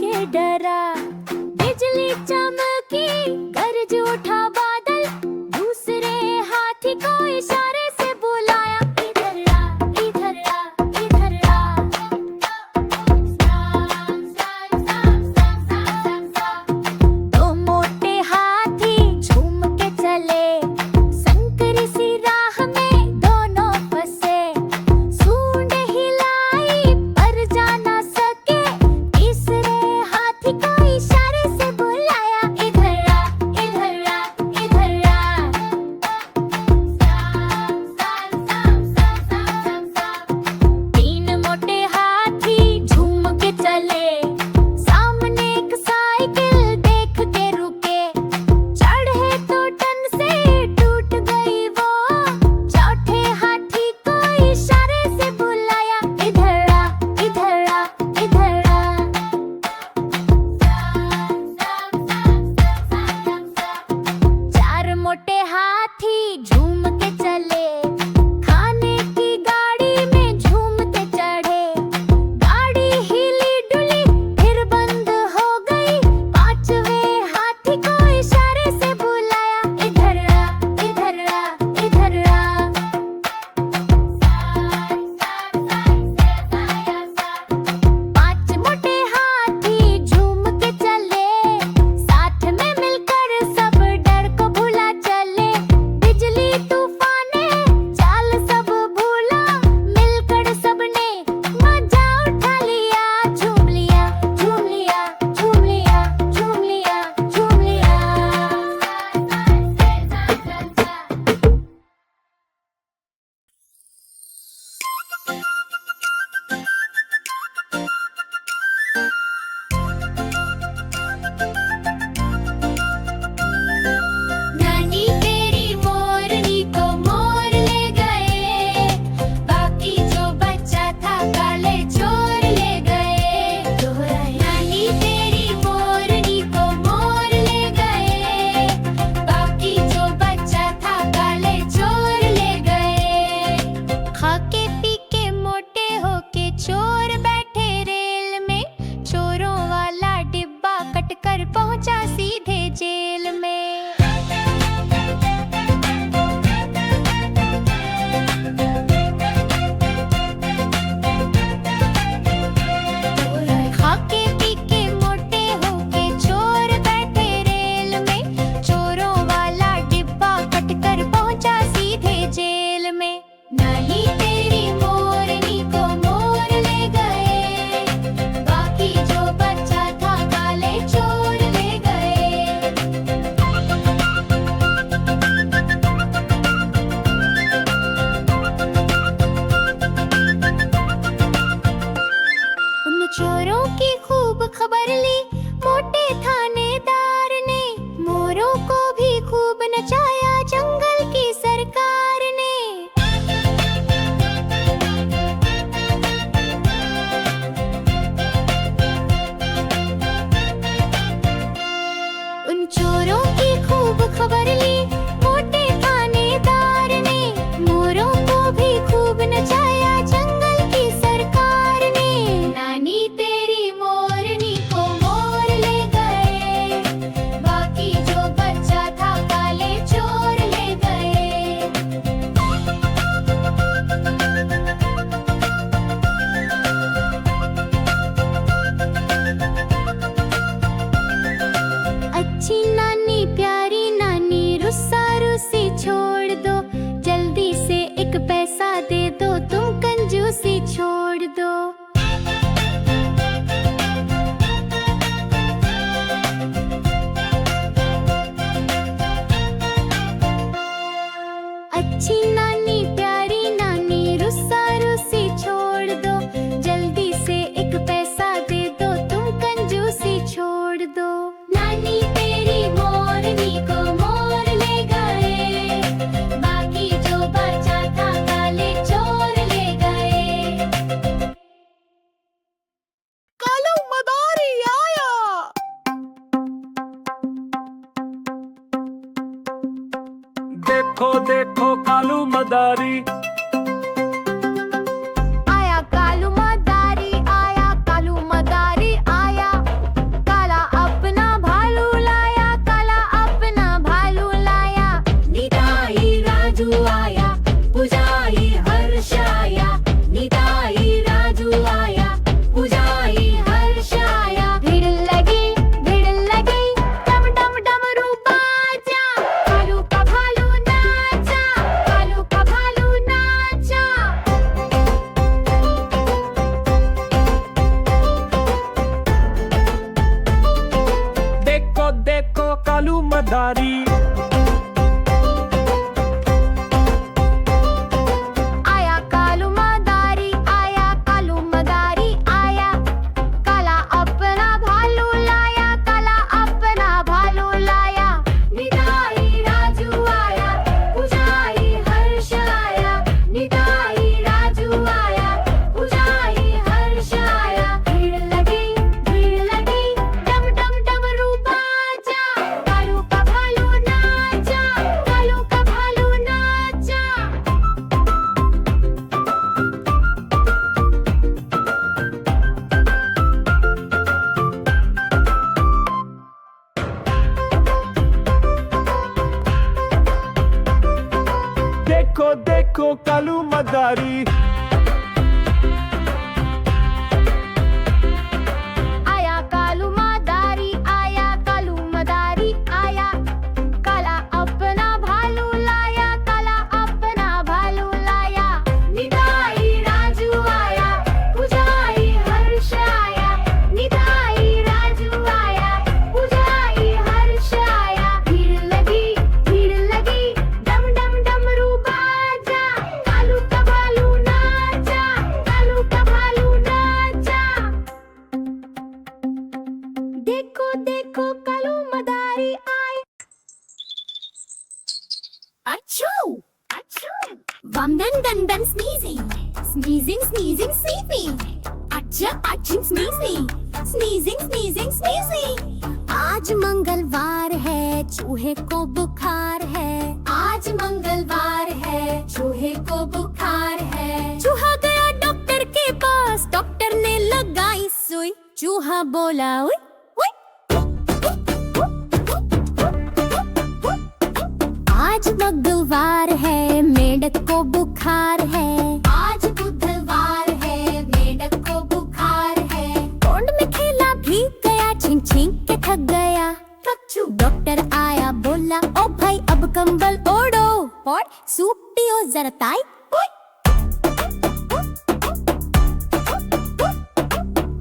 के डरा। बिजली चमकी, गरज उठा बादल, दूसरे हाथी को इशारे से बुलाया, इधर आ, इधर आ, इधर आ। दो मोटे हाथी झूम के चले, संकरी सी राह में दोनों फंसे। सूंड हिलाई पर जा न सके, तीसरे हाथी को इशारे से बुलाया, इधर आ, इधर आ, इधर आ। तीन मोटे हाथी झूम के चले, सामने एक साइकिल देख के रुके। चढ़े तो टन से टूट गई वो, चौथे हाथी को इशारे से बुलाया, इधर आ, इधर आ, इधर आ। चार मोटे हाथी झूम के चले, खाने की गाड़ी में झूमते चढ़े। गाड़ी हिली डुली फिर बंद हो गई, पांचवें हाथी को इशारे से बुलाया, इधर आ, इधर आ, इधर आ। पांच मोटे हाथी झूम के चले, साथ में मिलकर सब डर को भुला चले। बिजली तूफाने चाल सब भूला, मिलकर सबने मजा उठा लिया। झूम लिया, झूम लिया, झूम लिया, झूम लिया, झूम लिया। नानी तेरी मोरनी को मोर ले गए, बाकी जो बच्चा था काले चोर ले गए। नानी तेरी मोरनी को मोर ले गए, बाकी जो बच्चा था काले चोर ले गए। खाके पी के मोटे होके चोर बैठे रेल में, चोरों वाला डिब्बा कटकर पहुंचा सीधे जेल में। खाके पी के मोटे होके चोर बैठे रेल में, चोरों वाला डिब्बा कटकर पहुंचा सीधे जेल में। नानी तेरी मोरनी को मोर ले गए, बाकी जो बच्चा था काले चोर ले गए। उन चोरों की खूब खबर ली मोटे थानेदार ने, मोरों को भी खूब नचाया जंगल की सरकार ने। उन चोरों की खूब खबर ली मोटे थानेदार ने, मोरों को भी खूब नचाया जंगल की सरकार ने। नानी तेरी मोरनी को मोर ले गए, बाकी जो बच्चा था काले चोर ले गए। अच्छी नानी प्यारी नानी रुस्सा रुस्सी छोड़ दो, जल्दी से एक पैसा दे दो, तुम कंजूसी छोड़ दो। अच्छी नानी प्यारी नानी रुस्सा रुस्सी छोड़ दो, जल्दी से एक पैसा दे दो, तुम कंजूसी छोड़ दो। नानी तेरी मोरनी को मोर ले गए, बाकी जो बचा था काले चोर ले गए। कालू मदारी आया। देखो देखो कालू मदारी, आया कालू मदारी, आया कालू मदारी आया। मदारी। आया कालू मदारी आया, कालू मदारी आया, काला अपना भालू लाया, काला अपना भालू लाया। निताई राजू आया, पुजारी हर्ष आया, निताई राजू आया, पुजारी हर्ष आया। भीड़ लगी डम डम डमरू बाजा, कालू का भालू नाचा, कालू का भालू नाचा। देखो देखो कालू मदारी। आया कालू मदारी आया, कालू मदारी आया, काला अपना भालू लाया, काला अपना भालू लाया। निताई राजू आया, पुजारी हर्ष आया, निताई राजू आया, पुजारी हर्ष आया। भीड़ लगी डम डम डमरू बाजा, कालू का भालू नाचा, कालू का भालू नाचा। देखो देखो कालू मदारी आई। Achoo! Achoo! Bum dun dun dun sneezing. Sneezing, sneezing, sneezing. Acha, aching, sneezing. Sneezing, sneezing, sneezing. आज मंगलवार है, चूहे को बुखार है। आज मंगलवार है, चूहे को बुखार है। चूहा गया डॉक्टर के पास, डॉक्टर ने लगाई सुई। चूहा बोला उई उई। आज मंगलवार है, मेंढक को बुखार है। आज बुधवार है, मेंढक को बुखार है। पौंड में खेला भीग गया, छींक छींक के थक गया। डॉक्टर आया बोला ओ भाई अब कंबल ओढ़ो, और सूप पियो जरा ताई।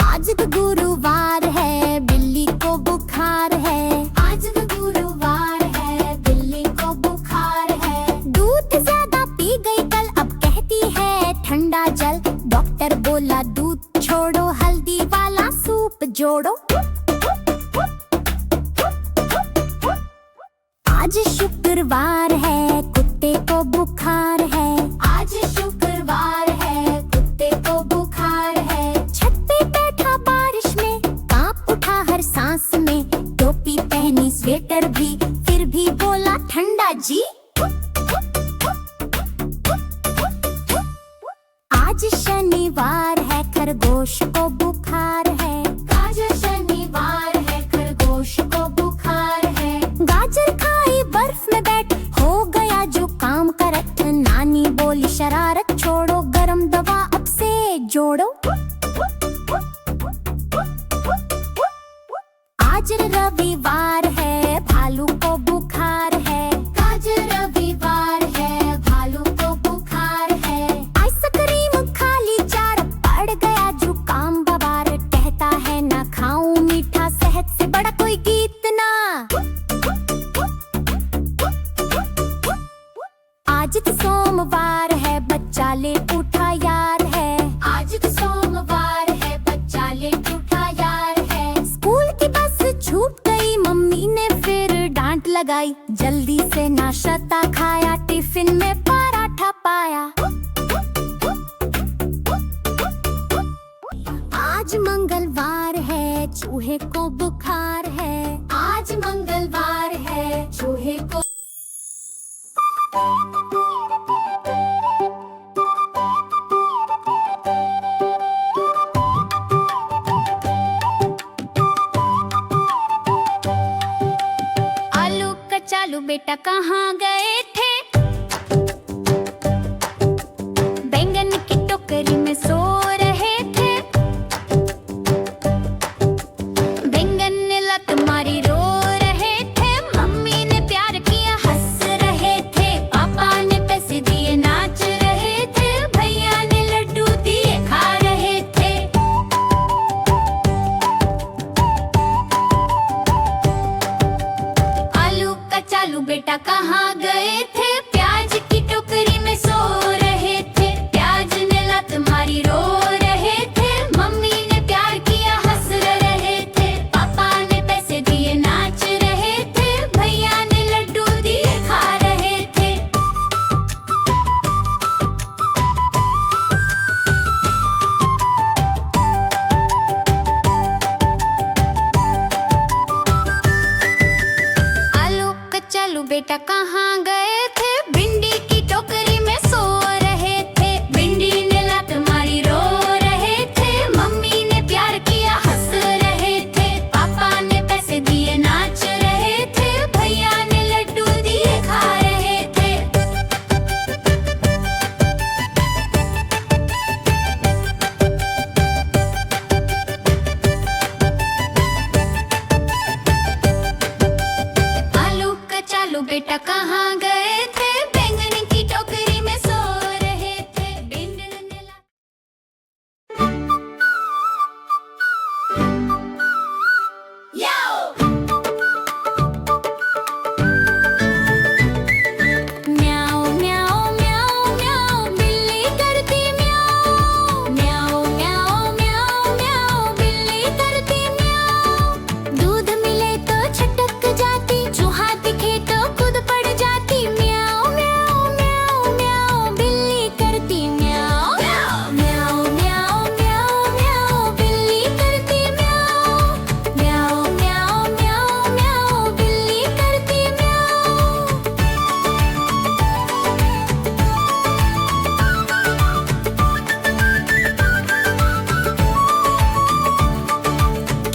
आज तो गुरुवार है, बिल्ली को बुखार है। आज तो गुरुवार है, बिल्ली को बुखार है। दूध ज्यादा पी गई कल, अब कहती है ठंडा जल। डॉक्टर बोला दूध छोड़ो, हल्दी वाला सूप जोड़ो। आज शुक्रवार है, कुत्ते को बुखार है। आज शुक्रवार है, कुत्ते को बुखार है। छत पे बैठा बारिश में, कांप उठा हर सांस में। टोपी पहनी स्वेटर भी, फिर भी बोला ठंडा जी। आज शनिवार है, खरगोश को बुखार है। आज शनिवार है, खरगोश को बुखार है। गाजर खाई बर्फ में बैठ, हो गया जो काम करत। नानी बोली शरारत छोड़ो, गरम दवा अब से जोड़ो। आज रविवार है, भालू को बुखार है। आज रविवार है, भालू को बुखार है। आइसक्रीम खा ली चार, पड़ गया जुकाम बवार। कहता है ना खाऊं मीठा, सेहत से बड़ा कोई गीत ना। आज तो सोमवार है, बच्चा लेट उठा यार है। आज तो सोमवार है, बच्चा लेट उठा यार है। स्कूल की बस छूट गई, मम्मी ने फिर डांट लगाई। जल्दी से नाश्ता खाया, टिफिन में पराठा पाया। आज मंगलवार है, चूहे को बुखार है। आज मंगलवार है, चूहे को। आलू कचालू बेटा कहाँ गए थे? बैंगन की टोकरी में सो रहे थे। बैंगन ने लत मारी रो रहे थे। मम्मी ने प्यार किया हंस रहे थे। पापा ने पैसे दिए नाच रहे थे। भैया ने लड्डू दिए खा रहे थे। आलू बेटा कहाँ गए थे? प्याज की टोकरी में सो रहे थे। प्याज ने लत मारी रो रहे थे। मम्मी ने प्यार किया हंस रहे थे। पापा ने पैसे दिए नाच रहे थे। भैया ने लड्डू दिए खा रहे थे। आलू कचालू बेटा कहाँ गए थे? भिंडी की टोकरी में सो रहे थे। भिंडी ने लत मारी रो रहे थे। मम्मी ने प्यार किया हंस रहे थे। पापा ने पैसे दिए नाच रहे थे। भैया ने लड्डू दिए खा रहे थे। आलू कचालू बेटा कहाँ गए थे? बैंगन की टोकरी में सो रहे थे। भिंडी ने म्याऊ म्याऊ म्याऊ म्याऊ बिल्ली करती म्याऊ। म्याऊ म्याऊ म्याऊ म्याऊ बिल्ली करती म्याऊ। दूध मिले तो छटक जाती। चूहा दिखे तो खुद पड़ जाती। म्याऊ म्याऊ म्याऊ म्याऊ बिल्ली करती म्याऊ। म्याऊ म्याऊ म्याऊ म्याऊ बिल्ली करती म्याऊ। म्याऊ म्याऊ म्याऊ म्याऊ बिल्ली करती म्याऊ।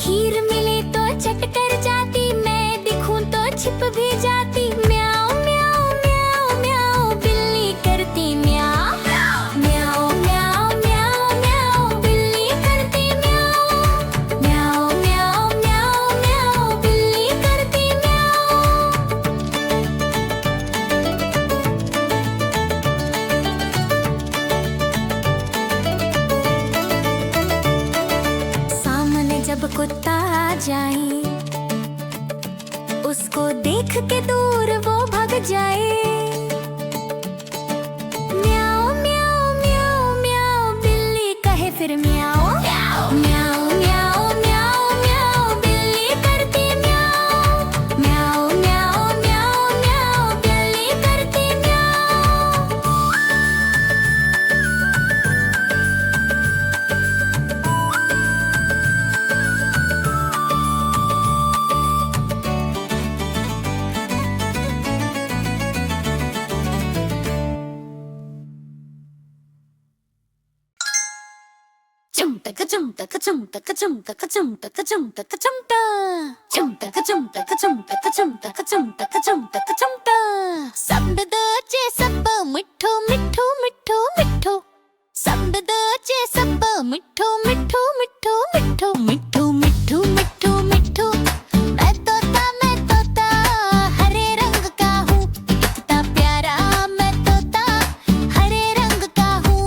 खीर मिले तो चट कर जाती। मैं दिखूं तो छिप भी जाती। म्याऊ म्याऊ म्याऊ म्याऊ बिल्ली करती म्याऊ। म्याऊ म्याऊ म्याऊ म्याऊ बिल्ली करती म्याऊ। म्याऊ म्याऊ म्याऊ म्याऊ बिल्ली करती म्याऊ। सामने जब कुत्ता आ जाए, उसको देख के दूर वो भाग जाए। म्याऊ म्याऊ म्याऊ म्याऊ बिल्ली कहे फिर म्याऊ। म्याऊ म्याऊ म्याऊ म्याऊ बिल्ली करती म्याऊ। म्याऊ म्याऊ म्याऊ म्याऊ बिल्ली करती म्याऊ। Chumta chumta chumta chumta chumta chumta chumta chumta chumta chumta chumta chumta chumta chumta संबदचे सब मिठो मिठो मिठो मिठो संबदचे सब मिठो मिठो मिठो मिठो मिठो मिठो मिठो मिठो मैं तोता हरे रंग का हूँ इतना प्यारा मैं तोता हरे रंग का हूँ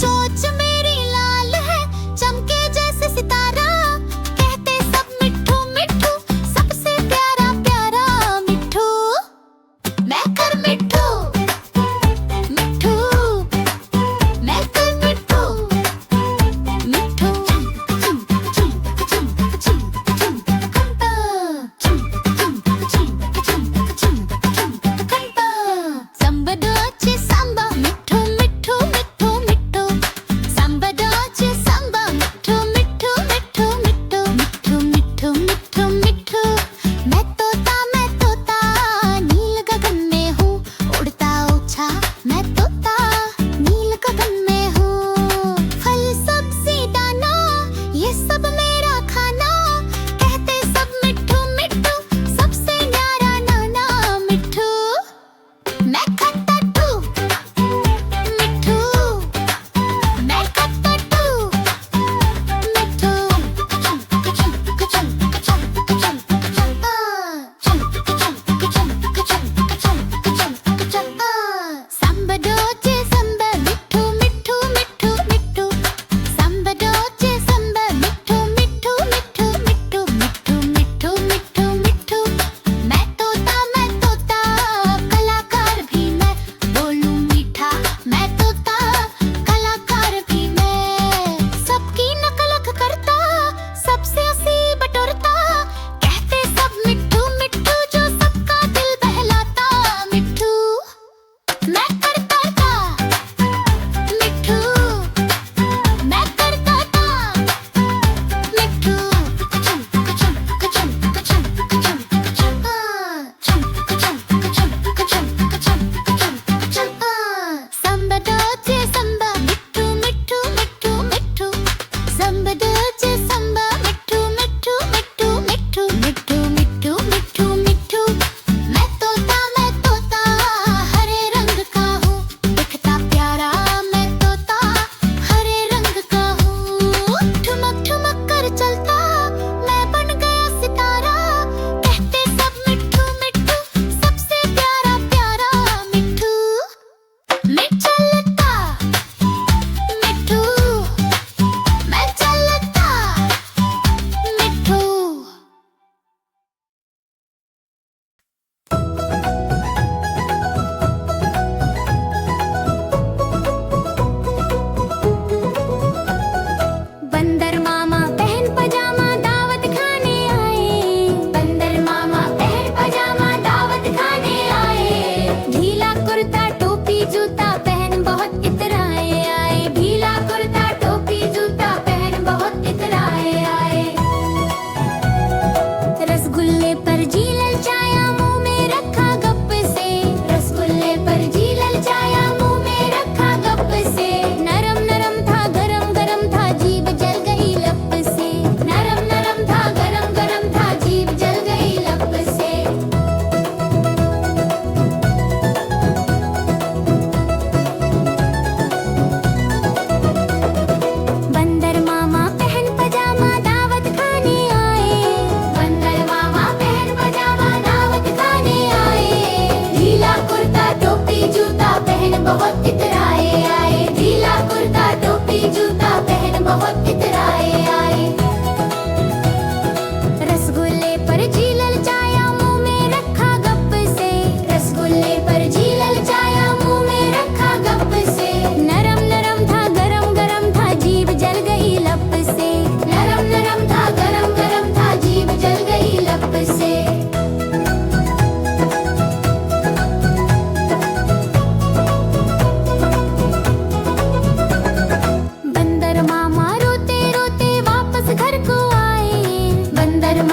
चोंच मेरी लाल है चमके जैसे सितारा कहते सब मिठू मिठू सबसे प्यारा प्यारा मिठू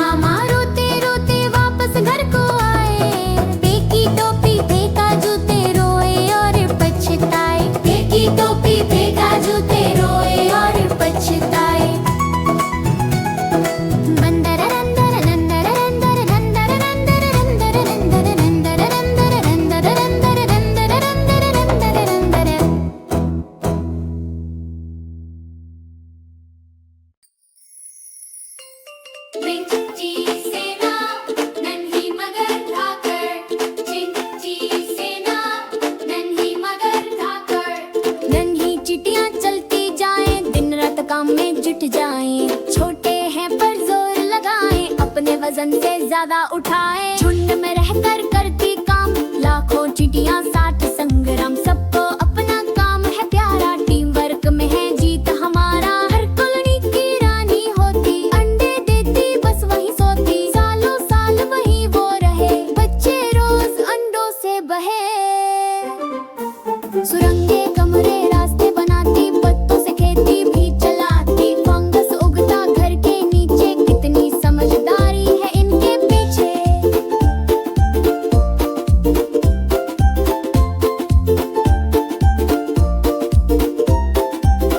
मामा रोते रोते वापस घर को आए, फेंकी टोपी फेंका जूते रोए और पछताए, फेंकी टोपी फेंका जूते रोए और पछताए। बंदर रंदर रंदर रंदर रंदर रंदर रंदर रंदर रंदर रंदर रंदर रंदर रंदर रंदर रंदर रंदर। चिंची सेना नन्ही मगर धाकर, चिंची सेना नन्ही मगर धाकर। नन्ही चिटियां चलती जाएं, दिन रात काम में जुट जाएं, छोटे हैं पर जोर लगाएं, अपने वजन से ज्यादा उठाएं। झुंड में रहकर करती काम, लाखों चिटियां साथ संग्राम, सबको अपना काम है प्यारा, टीम वर्क में है जीत हमारा। हर कॉलोनी की रानी होती, अंडे देती बस वही सोती, सालों साल वही वो रहे, बच्चे रोज अंडों से बहे। सुरंगे कमरे रास्ते बनाती, पत्तों से खेती भी चलाती, फंगस उगता घर के नीचे, कितनी समझदारी है इनके पीछे।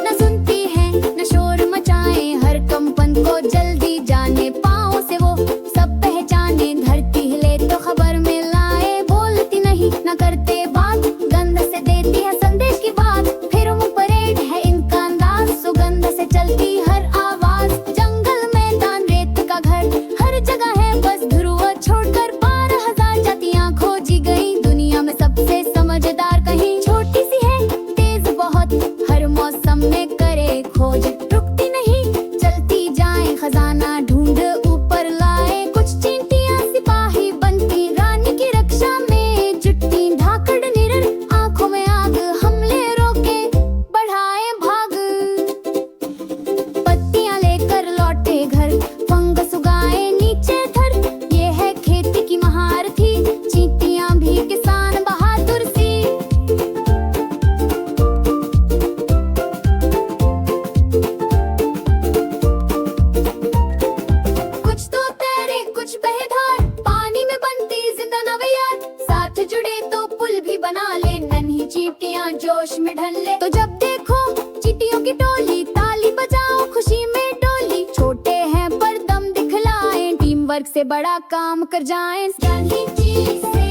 न सुनती है न शोर मचाए, हर कंपन को जल्दी जाने, पाँव से वो सब पहचाने, धरती हिले तो खबर में लाए, बोलती नहीं न करते बात, गंध से देती है संदेश की बात, फिर मुँह परेड है इनका अंदाज, सुगंध से चलती हर आवाज। जंगल मैदान रेत का घर, हर जगह है बस ध्रुव छोड़कर, 12,000 जातियां खोजी गई, दुनिया में सबसे समझदार कहीं, छोटी सी है तेज बहुत, हर मौसम में करे खोज, रुकती नहीं चलती जाए, खजाना ढूंढ ऊपर लाए। कुछ चींटियां सिपाही बनती, रानी की रक्षा में जुटती, धाकड़ निरर आंखों में आग, हमले रोके बढ़ाए भाग। पत्तियां लेकर लौटे घर, फंगस उगाए नीचे धर, ये है खेती की महारथी, चींटियां भी किसान बहादुर सी। कुछ तो तैरे कुछ बहे धार, पानी में बनती जिंदा नवैयार, साथ जुड़े तो पुल भी बना ले, नन्ही चींटियां जोश में ढल ले। तो जब देखो चींटियों की टोली, ताली बजाओ खुशी में डोली, छोटे हैं पर दम दिखलाएं, टीम वर्क से बड़ा काम कर जाएं। नन्ही चींटी